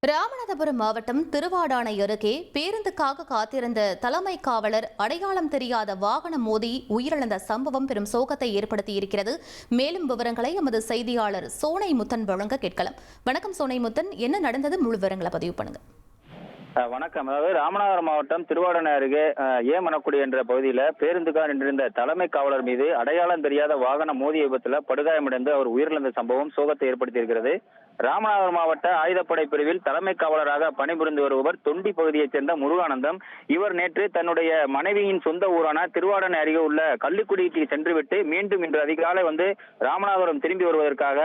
ராமநாதபுரம் மாவட்டம் திருவாடானை அருகே பேருந்துக்காக காத்திருந்த தலைமை காவலர் அடையாளம் தெரியாத வாகனம் மோதி உயிரிழந்த சம்பவம் பெரும் சோகத்தை ஏற்படுத்தியிருக்கிறது. மேலும் விவரங்களை எமது செய்தியாளர் சோனை முத்தன் வழங்க கேட்கலாம். வணக்கம் சோனை முத்தன், என்ன நடந்தது? முழு விவரங்களை பதிவு பண்ணுங்க. வணக்கம். அதாவது ராமநாதபுரம் மாவட்டம் திருவாடானை அருகே ஏமனக்குடி என்ற பகுதியில் பேருந்துக்காக நின்றிருந்த தலைமை காவலர் மீது அடையாளம் தெரியாத வாகனம் மோதிய விபத்தில் படுகாயமடைந்து அவர் உயிரிழந்த சம்பவம் சோகத்தை ஏற்படுத்தியிருக்கிறது. ராமநாதபுரம் மாவட்ட ஆயுதப்படை பிரிவில் தலைமை காவலராக பணிபுரிந்து வருபவர் தொண்டி பகுதியைச் சேர்ந்த முருகானந்தம். இவர் நேற்று தன்னுடைய மனைவியின் சொந்த ஊரான திருவாடானை அருகே உள்ள கள்ளிக்குடிக்கு சென்றுவிட்டு மீண்டும் இன்று அதிகாலை ராமநாதபுரம் திரும்பி வருவதற்காக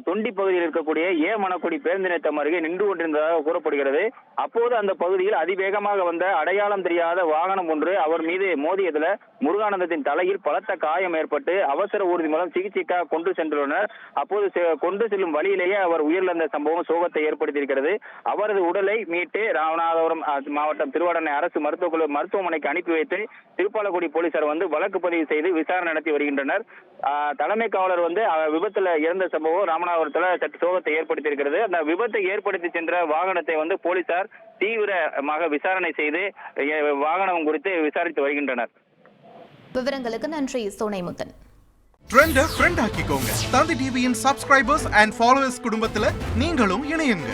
தொண்டி பகுதியில் இருக்கக்கூடிய ஏமனக்குடி பேருந்து நிலையம் அருகே நின்று கொண்டிருந்ததாக கூறப்படுகிறது. அப்போது அந்த பகுதியில் அதிவேகமாக வந்த அடையாளம் தெரியாத வாகனம் ஒன்று அவர் மீது மோதியதுல முருகானந்தத்தின் தலையில் பலத்த காயம் ஏற்பட்டு அவசர ஊர்தி மூலம் சிகிச்சைக்காக கொண்டு சென்றுள்ளனர். அப்போது கொண்டு செல்லும் வழியிலேயே அவர் உயிரிழந்த சம்பவம் சோகத்தை ஏற்படுத்தியிருக்கிறது. அவரது உடலை மீட்டு ராமநாதபுரம் மாவட்டம் திருவாடானை அரசு மருத்துவமனைக்கு அனுப்பி வைத்து திருப்பாலக்குடி போலீசார் வழக்கு பதிவு செய்து விசாரணை நடத்தி வருகின்றனர். தலைமை காவலர் விபத்துல இறந்த சம்பவம் ராமநாதபுரத்துல சற்று சோகத்தை ஏற்படுத்தியிருக்கிறது. அந்த விபத்தை ஏற்படுத்தி சென்ற வாகனத்தை போலீசார் தீவிரமாக விசாரணை செய்து வாகனம் குறித்து விசாரித்து வருகின்றனர். விவரங்களுக்கு நன்றி சோனைமுத்தன். ட்ரெண்ட ஃப்ரெண்ட் ஆக்கிக்கோங்க. தந்தி டிவியின் சப்ஸ்கிரைபர்ஸ் அண்ட் ஃபாலோவர்ஸ் குடும்பத்துல நீங்களும் இணையுங்க.